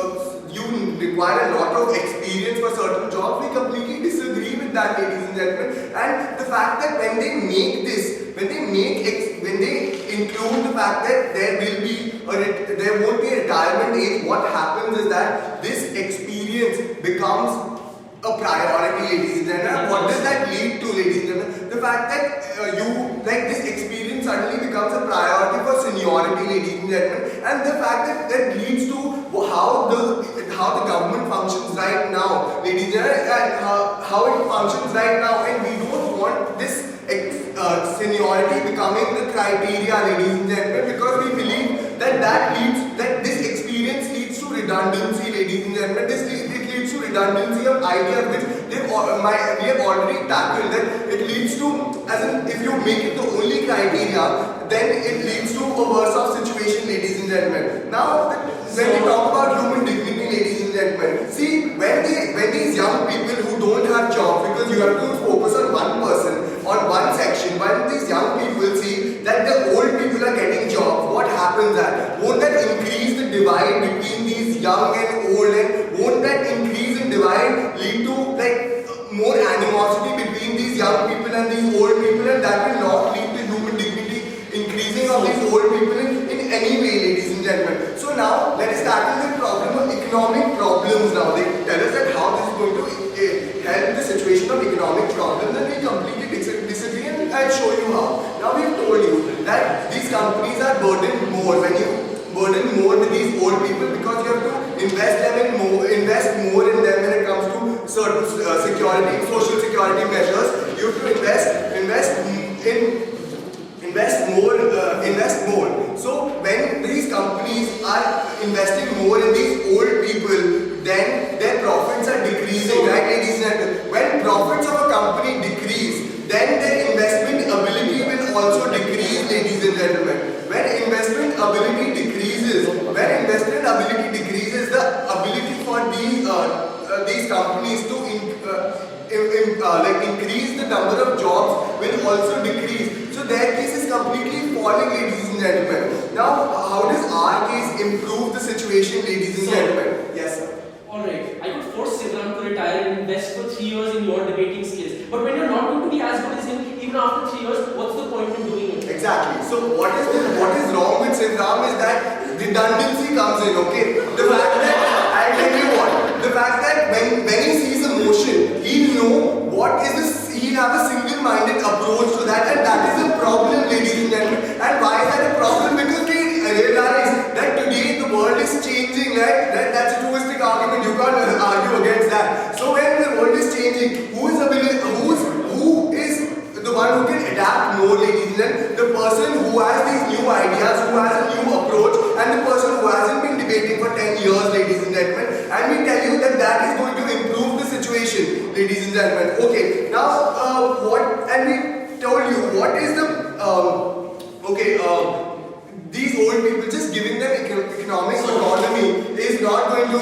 you require a lot of experience for certain jobs, we completely disagree with that, ladies and gentlemen. And the fact that when they make this, when they include the fact that there won't be a retirement age, what happens is that this experience becomes a priority, ladies and gentlemen. What does that lead to, ladies and gentlemen? The fact that this experience suddenly becomes a priority for seniority, ladies and gentlemen, and the fact that leads to how the government functions right now, ladies and gentlemen, and how it functions right now, and we don't want this seniority becoming the criteria, ladies and gentlemen, because we believe that this experience leads to redundancy, ladies and gentlemen. It leads to redundancy of ideas which we have already tackled. That it leads to, as in, if you make it the only criteria, then it leads to a worse off situation, ladies and gentlemen. Now, when we talk about human dignity, ladies and gentlemen, see, when these young people who don't have jobs, because you have to focus on one person, on one section, when these young people see that the old people are getting jobs, what happens that? Won't that increase the divide between these young and old, and won't that increase in divide lead to more animosity between these young people and these old people, and that will not lead to human dignity increasing of these old people in any way, ladies and gentlemen. So now let us tackle the problem of economic problems now. They tell us that how this is going to help the situation of economic problems, and we completely disagree, and I'll show you how. Now we've told you that these companies are burdened more when you burden more with these old people, because you have to invest more in them when it comes to certain social security measures. You have to invest more. So when these companies are investing more in these old people, then their profits are decreasing, right, ladies and gentlemen? When profits of a company decrease, then their investment ability will also decrease, ladies and gentlemen. When investment ability decreases, the ability for these companies to increase the number of jobs will also decrease. So their case is completely falling, ladies and gentlemen. Now, how does our case improve the situation, ladies and gentlemen? Yes, sir. Alright, I could force Sidram to retire and invest for 3 years in your debating skills. But when you're not going to be as good as him, even after 3 years, what's the point in doing it? Exactly. So what is wrong with Sindram is that redundancy comes in, okay? The fact that, I'll tell you what, the fact that when he sees a motion, he'll know what is this, he'll have a single-minded approach to that, and that is a problem, ladies and gentlemen. And why is that a problem? Because we realize that today the world is changing, right? That's a twistic argument, you can't argue against that. So when the world is changing, who is the one who can adapt more, ladies and gentlemen? The person who has these new ideas, who has a new approach, and the person who hasn't been debating for 10 years, ladies and gentlemen. And we tell you that that is going to improve the situation, ladies and gentlemen. Okay, now and we told you what is the these old people, just giving them economic autonomy is not going to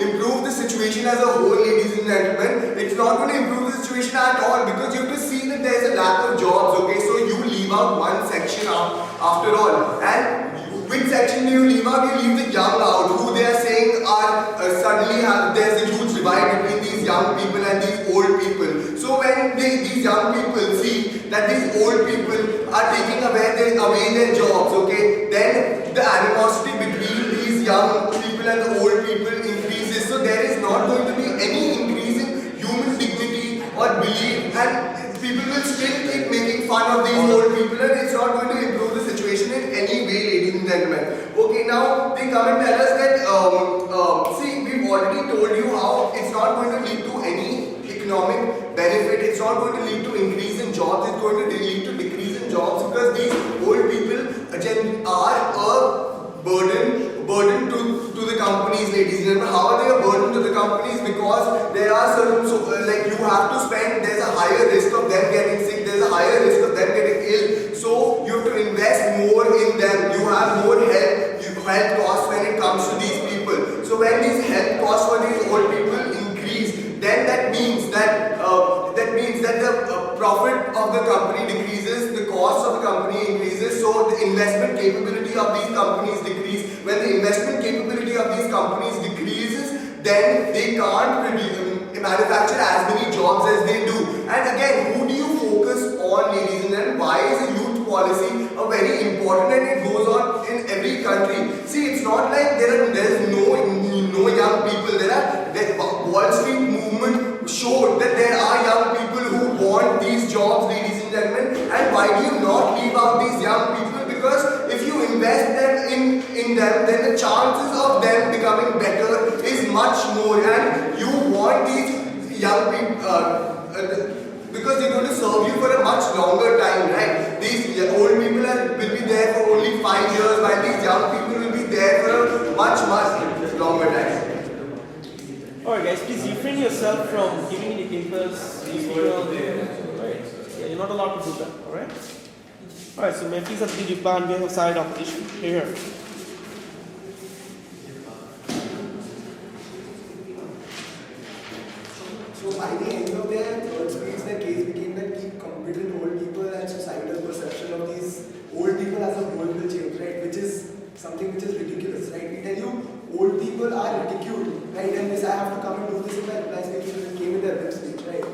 improve the situation as a whole, ladies and gentlemen. It's not going to improve the situation at all, because you have to see that there is a lack of jobs, okay? So you leave out one section after all. And which section do you leave out? You leave the young out, who they are saying are there's a huge divide between these young people and these old people. So when these young people see that these old people are taking away their jobs, okay, then the animosity between these young people and the old people increases. So there is not going to be any increase in human dignity or belief, and people will still keep making fun of these old people, and it's not going to improve the situation in any way, ladies and gentlemen. Okay, now they come and tell us that see, we've already told you how it's not going to lead to any economic benefit, it's not going to lead to increase in jobs, it's going to lead to decrease in jobs, because these old people are a burden to the companies, ladies and gentlemen. How are they a burden to the companies? Because there are certain, like you have to spend, there's a higher risk of them getting sick, there's a higher risk of them getting ill, so you have to invest more in them, you have more health costs when it comes to these people. So when these health costs for these old people increase, then that means that the profit of the company decreases, the cost of the company increases, so the investment capability of these companies decrease. When the investment capability of these companies decreases, then they can't manufacture as many jobs as they do. And again, who do you focus on, ladies and gentlemen? Why is a youth policy a very important, and it goes on in every country? See, it's not like there is no young people. The Wall Street movement showed that there are young people who want these jobs, ladies and gentlemen. And why do you not leave out these young people? Because if you invest them in them, then the chances of them becoming better is much more. And you want these young people because they're going to serve you for a much longer time, right? These old people will be there for only 5 years, while these young people will be there for a much longer time. Alright guys, please refrain yourself from giving any papers. Right. Yeah, you're not allowed to do that, alright? Alright, so may I please have the reply on behalf of side opposition? Here. So by the end of their third speech, the case became that keep competent old people and societal perception of these old people as a whole will change, right? Which is something which is ridiculous, right? We tell you old people are ridiculed, right? And this I have to come and do this in my reply speech, it came in their web speech, right?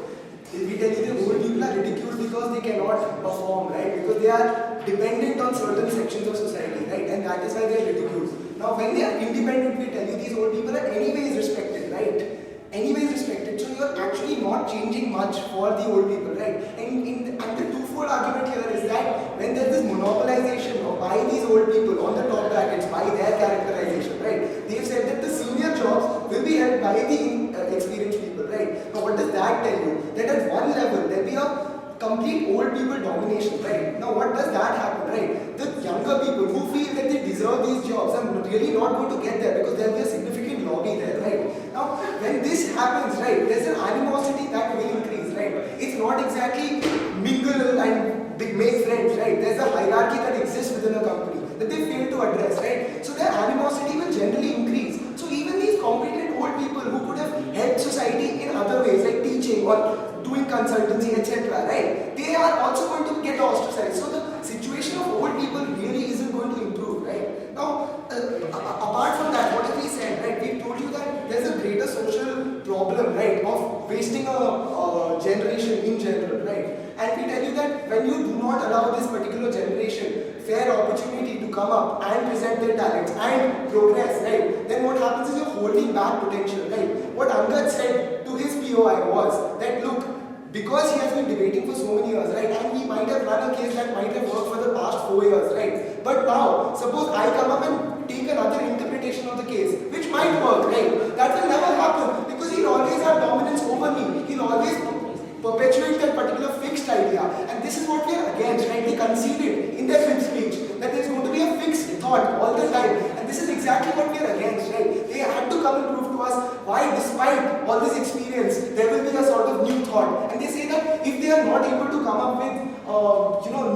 We tell you that old people are ridiculed because they cannot perform, right? Because they are dependent on certain sections of society, right? And that is why they are ridiculed. Now when they are independent, we tell you these old people are anyways respected, right? Anyways respected, so you are actually not changing much for the old people, right? And the twofold argument here is that when there is this monopolization by these old people on the top brackets, by their characterization, right? They have said that the senior jobs will be held by the experienced people, right? Now what does that tell you? That at one level there will be a complete old people domination, right? Now what does that happen, right? The younger people who feel that they deserve these jobs are really not going to get there because there will be a significant lobby there, right? Now when this happens, right, there's an animosity that will increase, right? It's not exactly mingle and make friends, right? There's a hierarchy that exists within a company that they fail to address, right? So their animosity will generally increase. So even these competent old people who could have helped society in other ways like teaching or doing consultancy, etc., right? They are also going to get ostracized. So the situation of old people really isn't going to improve, right? Now, apart from that, what have we said, right? We told you that there's a greater social problem, right, of wasting a generation in general, right? And we tell you that when you do not allow this particular generation fair opportunity to come up and present their talents and progress, right? Then what happens is you're holding back potential, right? What Angad said to his POI was that look, because he has been debating for so many years, right? And he might have run a case that might have worked for the past 4 years, right? But now, suppose I come up and take another interpretation of the case, which might work, right? That will never happen because he'll always have dominance over me. He'll always perpetuate that particular fixed idea. And this is what we are against, right? They conceded in their fifth speech that there's going to be a fixed thought all the time. And this is exactly what we are against, right? They had to come and prove to us why, despite all this experience, there will be a sort of new thought. And they say that if they are not able to come up with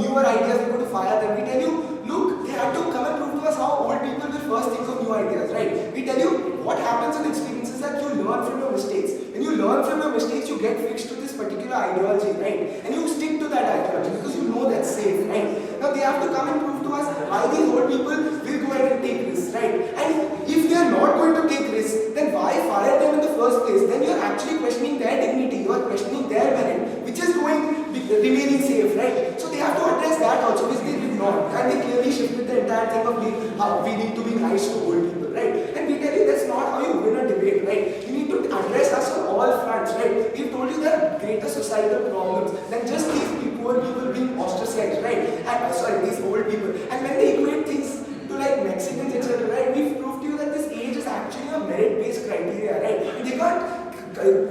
newer ideas, we're going to fire them. We tell you, look, they had to come and prove to us how old people will first think of new ideas, right? We tell you what happens in experiences that you learn from your mistakes. When you learn from your mistakes, you get fixed to this particular ideology, right? And you stick to that ideology because you know that's safe, right? Now they have to come and prove to us why these old people will go ahead and take risks, right? And if they are not going to take risks, then why fire them in the first place? Then you are actually questioning their dignity, you are questioning their merit, which is remaining safe, right? So they have to address that also, which they did not. And they clearly shifted the entire thing of how we need to be nice to old people, right? And we tell you that's not how you win a debate, right? You need to address us on all fronts, right? We've told you there are greater societal problems than just these poor people being ostracized, right? And these old people. And when they equate things to like Mexicans, etc., right? We've proved to you that this age is actually a merit-based criteria, right? They can't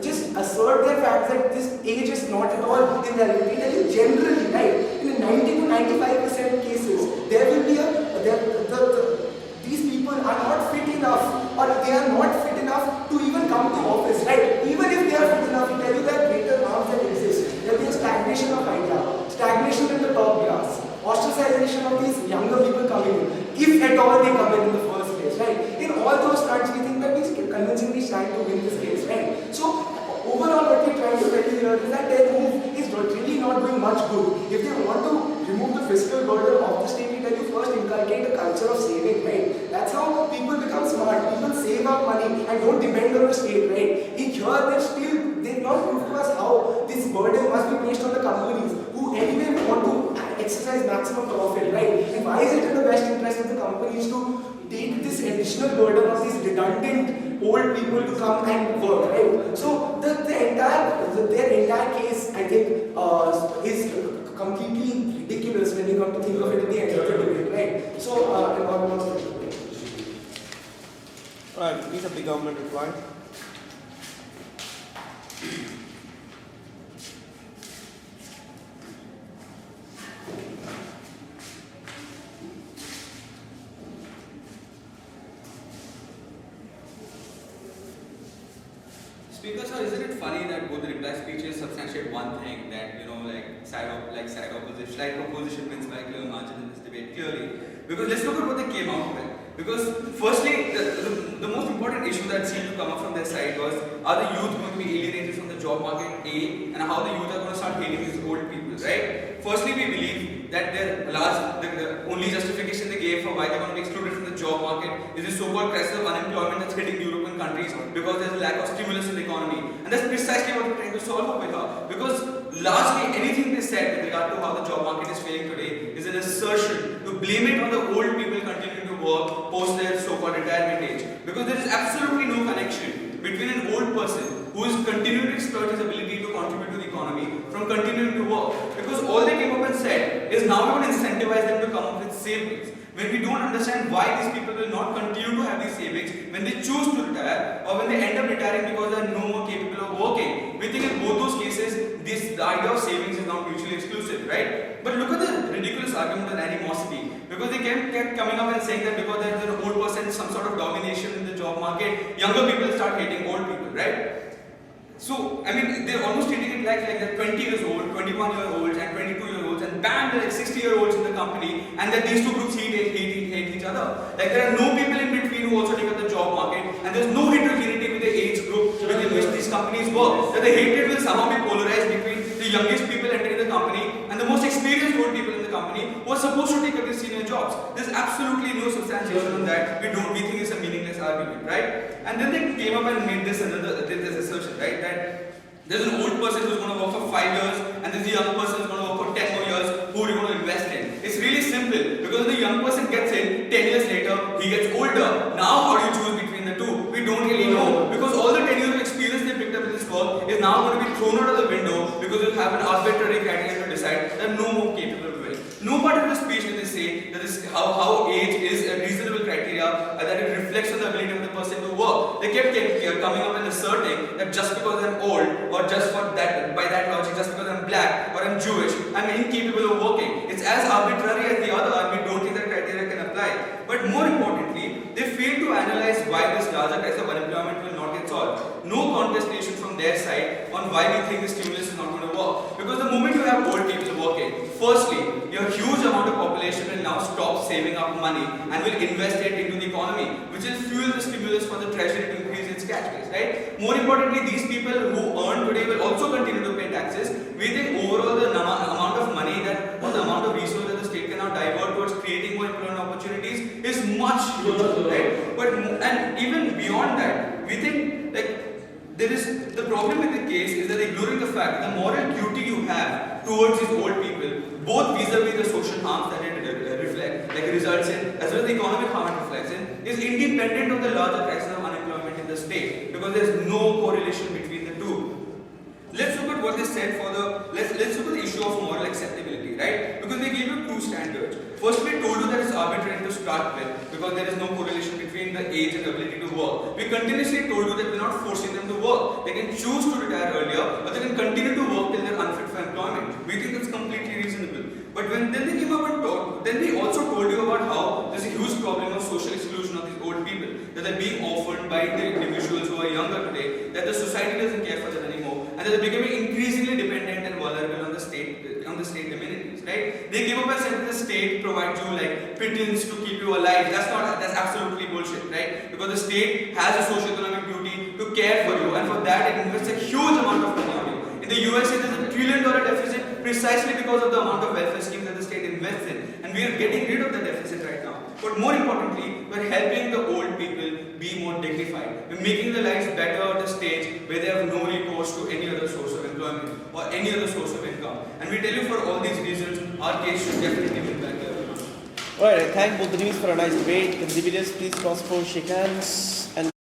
just assert their facts that this age is not at all irrelevant. We tell you generally, right? In 90 to 95% cases, there will be these people are not fit enough, or they are not fit enough to even come to office, right? Even if they are fit enough, we tell you there are greater harms that exist. There will be a stagnation of idea, stagnation in the top class, ostracization of these younger people coming in, if at all they come in the first place, right? In all those fronts, we think that we convincingly stand to win this case, right? So, overall, what we're trying to tell you here is that their move is really not doing much good. If they want to remove the fiscal burden of the state, we tell you first inculcate a culture of saving, right? That's how people become smart. People save up money and don't depend on the state, right? In here, they've not proved to us how this burden must be placed on the companies who anyway want to exercise maximum profit, right? And why is it in the best interest of the companies to take this additional burden of these redundant old people to come and work, right? So their entire case, I think, is completely ridiculous when you come to think of it at the end of the debate, right? So, Alright, please have the government reply. Speaker sir, isn't it funny that both the reply speeches substantiate one thing that side opposition wins by a clear margin in this debate clearly? Because let's look at what they came out with. Because firstly, the most important issue that seemed to come up from their side was, are the youth going to be alienated from the job market, A, and how the youth are going to start hating these old people, right? Firstly, we believe that the only justification they gave for why they're going to be excluded from the job market is the so-called crisis of unemployment that's hitting European countries because there's a lack of stimulus in the economy. And that's precisely what we're trying to solve over here. Because largely anything they said with regard to how the job market is failing today is an assertion to blame it on the old people continuing to work post their so-called retirement age. Because there is absolutely no connection between an old person who is continuing to exploit his ability to contribute to the economy from continuing to work. Because all they came up and said is now we want to incentivize them to come up with savings. When we don't understand why these people will not continue to have these savings when they choose to retire or when they end up retiring because they are no more capable of working. We think in both those cases, the idea of savings is not mutually exclusive, right? But look at the ridiculous argument of animosity. Because they kept coming up and saying that because there's an old person, some sort of domination in the job market, younger people start hating old people, right? So, I mean, they're almost treating it like they're 20 years old, 21-year-olds and 22-year-olds and bam, they're like 60-year-olds in the company and that these two groups hate each other. Like there are no people in between who also take up the job market and there's no heterogeneity with the age group within which these companies work. That the hatred will somehow be polarized between the youngest people entering the company and the most experienced old people in the company who are supposed to take up these senior jobs. There's absolutely no substantiation on that. We think it's a meaningless argument, right? And then they came up and made this assertion, right? That There's an old person who's going to work for 5 years, and there's a young person who's going to work for 10 more years who you're going to invest in. It's really simple because when the young person gets in, 10 years later, he gets older. Now, how do you choose between the two? We don't really know because all the 10 years of experience they picked up in this work is now going to be thrown out of the window because you'll have an arbitrary criteria to decide that no more capable of doing. No part of the speech did they say that this how age is a reasonable criteria and that it reflects on the ability of the person to work. They kept coming up and asserting that just because I'm old or just for that, by that logic, just because I'm black or I'm Jewish, I'm incapable of working. It's as arbitrary as the other and we don't think that criteria can apply. But more importantly, they fail to analyze why this larger crisis of unemployment will not get solved. No contestation from their side on why we think the stimulus is not going to work. Because the moment you have old people working, firstly, your huge amount of population will now stop saving up money and will invest it into the economy, which will fuel the stimulus for the treasury to increase its cash base, right? More importantly, these people who earn today will also continue to pay taxes. We think overall the amount of money that, or the amount of resources that the state can now divert towards creating more employment opportunities is much huger, right? But and even beyond that, we think like there is the problem with the case is that ignoring the fact that the moral duty you have towards these old people, both vis-a-vis the social harms that it results in, as well as the economic harm it reflects in, is independent of the larger crisis of unemployment in the state because there is no correlation between the two. Let's look at what they said for the let's look at the issue of moral acceptability, right? Because they gave you two standards. First, we told you that it's arbitrary to start with because there is no correlation between the age and ability to work. We continuously told you that we're not forcing them to work. They can choose to retire earlier, but they can continue to work till they're unfit for employment. We think that's completely reasonable. But then they came up and told, then we also told you about how there's a huge problem of social exclusion of these old people, that they're being orphaned by the individuals who are younger today, that the society doesn't care for them anymore, and that they're becoming increasingly dependent and vulnerable on the state amenities, right? They gave up and said that the state provides you like pittance to keep you alive. That's absolutely bullshit, right? Because the state has a socio-economic duty to care for you, and for that it invests a huge amount of money on you. In the USA, there's a $1 trillion deficit precisely because of the amount of welfare schemes that the state invests in, and we are getting rid of the deficit right now. But more importantly, we're helping the old people be more dignified. We're making their lives better at a stage where they have no recourse to any other source of employment or any other source of income. And we tell you for all these reasons, our case should definitely be back there. Alright, I thank both the teams for a nice debate. Can the videos please cross for shake hands? And